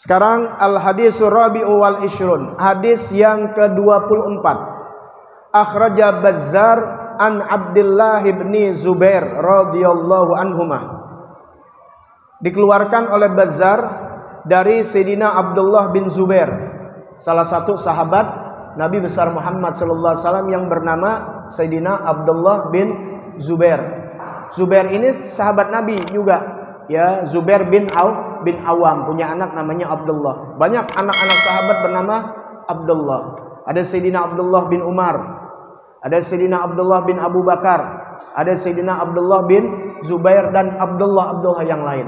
Sekarang al-hadisur rabi'u wal ishrun, hadis yang ke-24. Akhraja Bazzar an Abdullah bin Zubair radhiyallahu anhuma. Dikeluarkan oleh Bazzar dari Sayyidina Abdullah bin Zubair, salah satu sahabat Nabi besar Muhammad sallallahu alaihi wasallam yang bernama Sayyidina Abdullah bin Zubair. Zubair ini sahabat Nabi juga, ya. Zubair bin Awam punya anak namanya Abdullah. Banyak anak-anak sahabat bernama Abdullah. Ada Sayyidina Abdullah bin Umar, ada Sayyidina Abdullah bin Abu Bakar, ada Sayyidina Abdullah bin Zubair dan Abdullah yang lain.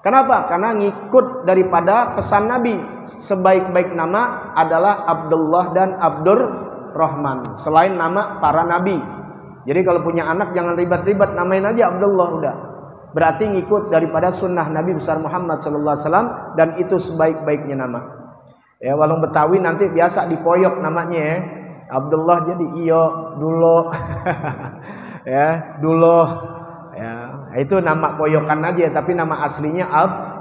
Kenapa? Karena ngikut daripada pesan Nabi. Sebaik-baik nama adalah Abdullah dan Abdurrahman, selain nama para Nabi. Jadi kalau punya anak jangan ribet-ribet, namain aja Abdullah udah. Berarti ngikut daripada sunnah Nabi besar Muhammad sallallahu alaihi wasallam, dan itu sebaik-baiknya nama. Ya, walau Betawi nanti biasa dipoyok namanya ya. Abdullah jadi iyo, dulo. Ya, dulo. Ya, itu nama poyokan aja, tapi nama aslinya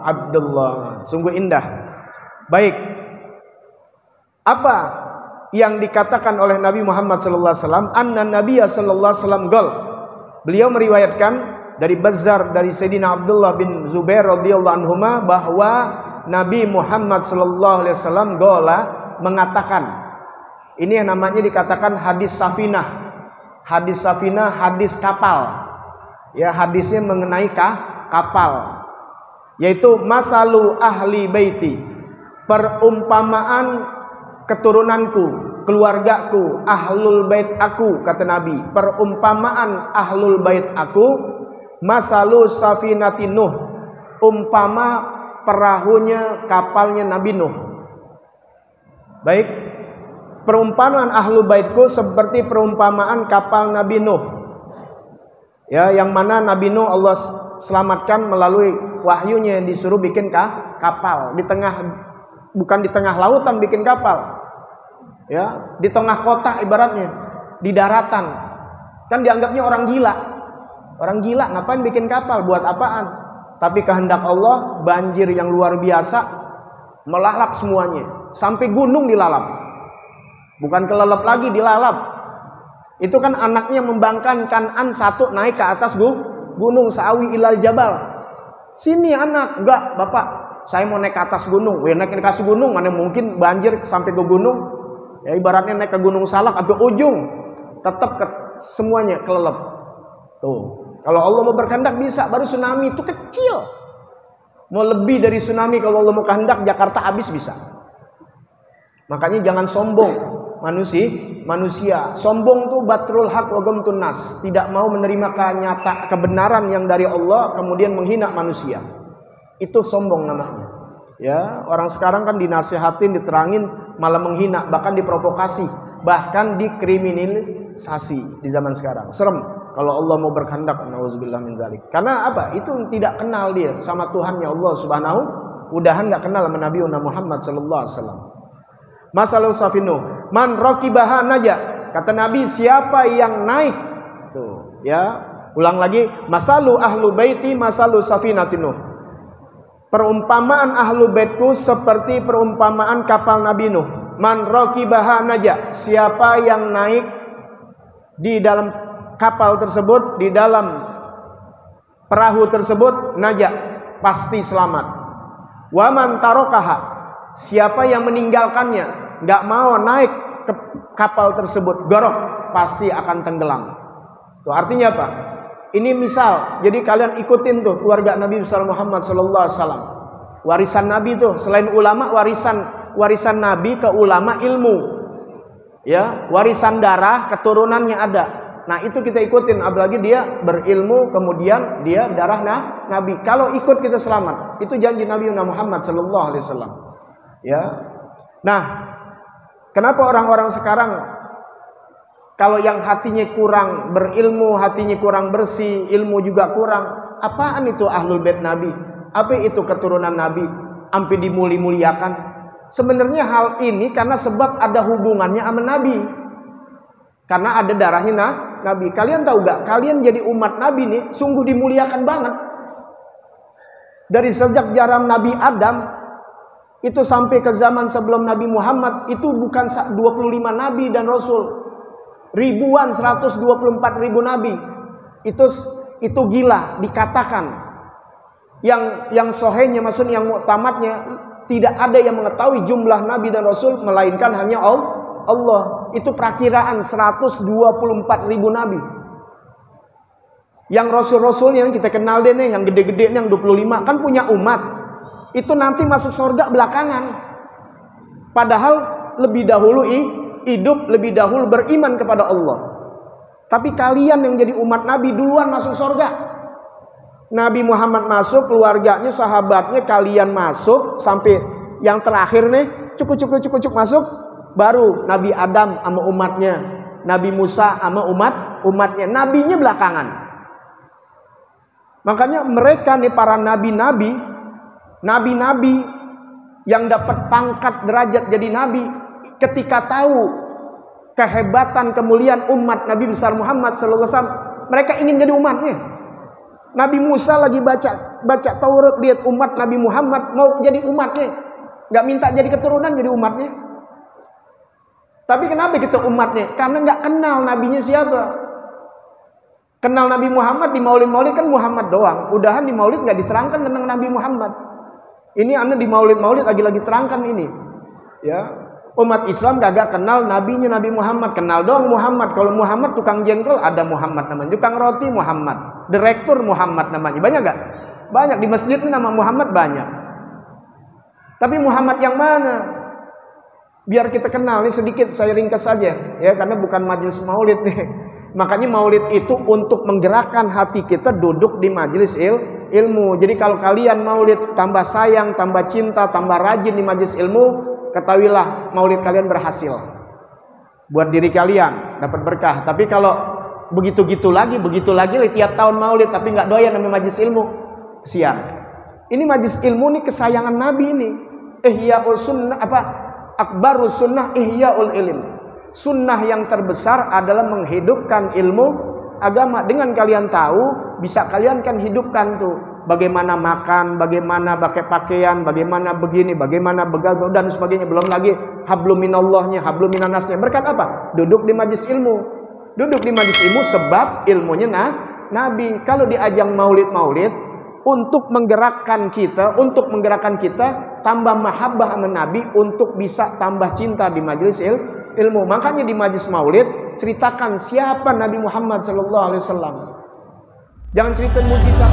Abdullah. Sungguh indah. Baik. Apa yang dikatakan oleh Nabi Muhammad sallallahu alaihi wasallam? Anna Nabiyya sallallahu alaihi wasallam qol. Beliau meriwayatkan dari Bazzar dari Sayyidina Abdullah bin Zubair radhiyallahu anhuma bahwa Nabi Muhammad sallallahu alaihi wasallam qala mengatakan. Ini yang namanya dikatakan hadis safinah. Hadis safinah, hadis kapal. Ya, hadisnya mengenai kapal, yaitu masalu ahli baiti, perumpamaan keturunanku, keluargaku, ahlul bait aku, kata Nabi. Perumpamaan ahlul bait aku, masalu safinati Nuh, umpama perahunya, kapalnya Nabi Nuh. Baik, perumpamaan ahlul baitku seperti perumpamaan kapal Nabi Nuh. Ya, yang mana Nabi Nuh Allah selamatkan melalui wahyunya, disuruh bikin kapal di tengah, bukan di tengah lautan bikin kapal. Ya, di tengah kota ibaratnya, di daratan. Kan dianggapnya orang gila. Orang gila ngapain bikin kapal, buat apaan? Tapi kehendak Allah, banjir yang luar biasa melalap semuanya, sampai gunung dilalap. Bukan kelelep lagi, dilalap. Itu kan anaknya membangkan Kan'an satu naik ke atas gunung, sa'awi ilal jabal. Sini anak, enggak bapak, saya mau naik ke atas gunung. Naik ke atas gunung mana mungkin banjir sampai ke gunung. Ya ibaratnya naik ke gunung Salak sampai ujung, tetap semuanya kelelep. Tuh, kalau Allah mau berkehendak bisa. Baru tsunami itu kecil. Mau lebih dari tsunami kalau Allah mau kehendak, Jakarta habis bisa. Makanya jangan sombong. Manusia sombong tuh batrul haq wa ghamtun nas, tidak mau menerima kebenaran yang dari Allah kemudian menghina manusia. Itu sombong namanya. Ya, orang sekarang kan dinasihatin, diterangin malah menghina, bahkan diprovokasi, bahkan dikriminalisasi di zaman sekarang. Serem kalau Allah mau berkehendak, nauzubillah min zalik. Karena apa? Itu tidak kenal dia sama Tuhannya Allah Subhanahu. Mudahan enggak kenal sama Nabi Muhammad sallallahu alaihi wasallam. Masalah safinu man raqibaha naja, kata Nabi siapa yang naik. Tuh, ya. Ulang lagi, masalu ahlu baiti masalu safinatinu. Perumpamaan ahlu baitku seperti perumpamaan kapal Nabi Nuh. Man raqibaha naja, siapa yang naik di dalam kapal tersebut, di dalam perahu tersebut, naja, pasti selamat. Wa man tarakaha, siapa yang meninggalkannya, nggak mau naik ke kapal tersebut, gorok, pasti akan tenggelam. Tuh artinya apa? Ini misal, jadi kalian ikutin tuh keluarga Nabi besar Muhammad sallallahu alaihi wasallam. Warisan Nabi tuh selain ulama, warisan Nabi ke ulama ilmu. Ya, warisan darah keturunannya ada. Nah, itu kita ikutin, apalagi dia berilmu kemudian dia darah Nabi. Kalau ikut kita selamat. Itu janji Nabi Muhammad sallallahu alaihi wasallam. Ya. Nah, kenapa orang-orang sekarang kalau yang hatinya kurang berilmu, hatinya kurang bersih, ilmu juga kurang, apaan itu ahlul bait Nabi? Apa itu keturunan Nabi? Sampai dimuli-muliakan. Sebenarnya hal ini karena sebab ada hubungannya sama Nabi. Karena ada darahnya Nabi. Kalian tahu gak? Kalian jadi umat Nabi nih sungguh dimuliakan banget. Dari sejak zaman Nabi Adam Itu sampai ke zaman sebelum Nabi Muhammad, itu bukan 25 nabi dan rasul. Ribuan, 124 ribu nabi. Itu gila dikatakan. Yang sohenya, maksudnya yang muktamadnya, tidak ada yang mengetahui jumlah nabi dan rasul melainkan hanya Allah. Itu perakiraan 124 ribu nabi. Yang rasul-rasul yang kita kenal deh nih, yang gede-gede nih, yang 25 kan punya umat. Itu nanti masuk surga belakangan. Padahal lebih dahulu hidup, lebih dahulu beriman kepada Allah. Tapi kalian yang jadi umat Nabi duluan masuk surga. Nabi Muhammad masuk, keluarganya, sahabatnya, kalian masuk, sampai yang terakhir nih, cukup masuk, baru Nabi Adam sama umatnya, Nabi Musa sama umatnya, nabinya belakangan. Makanya mereka nih para nabi-nabi yang dapat pangkat derajat jadi nabi, ketika tahu kehebatan kemuliaan umat Nabi besar Muhammad sallallahu alaihi wasallam, mereka ingin jadi umatnya. Nabi Musa lagi baca Taurat, lihat umat Nabi Muhammad, mau jadi umatnya, nggak minta jadi keturunan, jadi umatnya. Tapi kenapa kita umatnya? Karena nggak kenal nabinya siapa. Kenal Nabi Muhammad di maulid-maulid kan Muhammad doang. Udahan di maulid nggak diterangkan tentang Nabi Muhammad. Ini Anda di maulid-maulid lagi terangkan ini. Ya, umat Islam gak kenal nabinya Nabi Muhammad, kenal doang Muhammad. Kalau Muhammad tukang jengkol ada Muhammad namanya, tukang roti Muhammad, direktur Muhammad namanya. Banyak gak? Banyak di masjid ini nama Muhammad banyak. Tapi Muhammad yang mana? Biar kita kenal, ini sedikit saya ringkas saja ya, karena bukan majelis maulid nih. Makanya maulid itu untuk menggerakkan hati kita duduk di majelis ilmu. Jadi kalau kalian maulid tambah sayang, tambah cinta, tambah rajin di majelis ilmu, ketahuilah maulid kalian berhasil. Buat diri kalian dapat berkah. Tapi kalau begitu lagi tiap tahun maulid tapi nggak doyan sama majelis ilmu, kesian. Ini majelis ilmu nih kesayangan Nabi ini. Ihya'ul sunnah akbarus sunnah ihya'ul ilm. Sunnah yang terbesar adalah menghidupkan ilmu agama. Dengan kalian tahu, bisa kalian kan hidupkan tuh. Bagaimana makan, bagaimana pakai pakaian, bagaimana begini, bagaimana begaul dan sebagainya. Belum lagi hablum minallahnya, hablum minannasnya. Berkat apa? Duduk di majelis ilmu. Duduk di majelis ilmu sebab ilmunya Nabi. Kalau di ajang maulid-maulid, untuk menggerakkan kita tambah mahabbah sama Nabi, untuk bisa tambah cinta di majelis ilmu. Makanya di majelis maulid ceritakan siapa Nabi Muhammad sallallahu alaihi wasallam. Jangan cerita mujizat.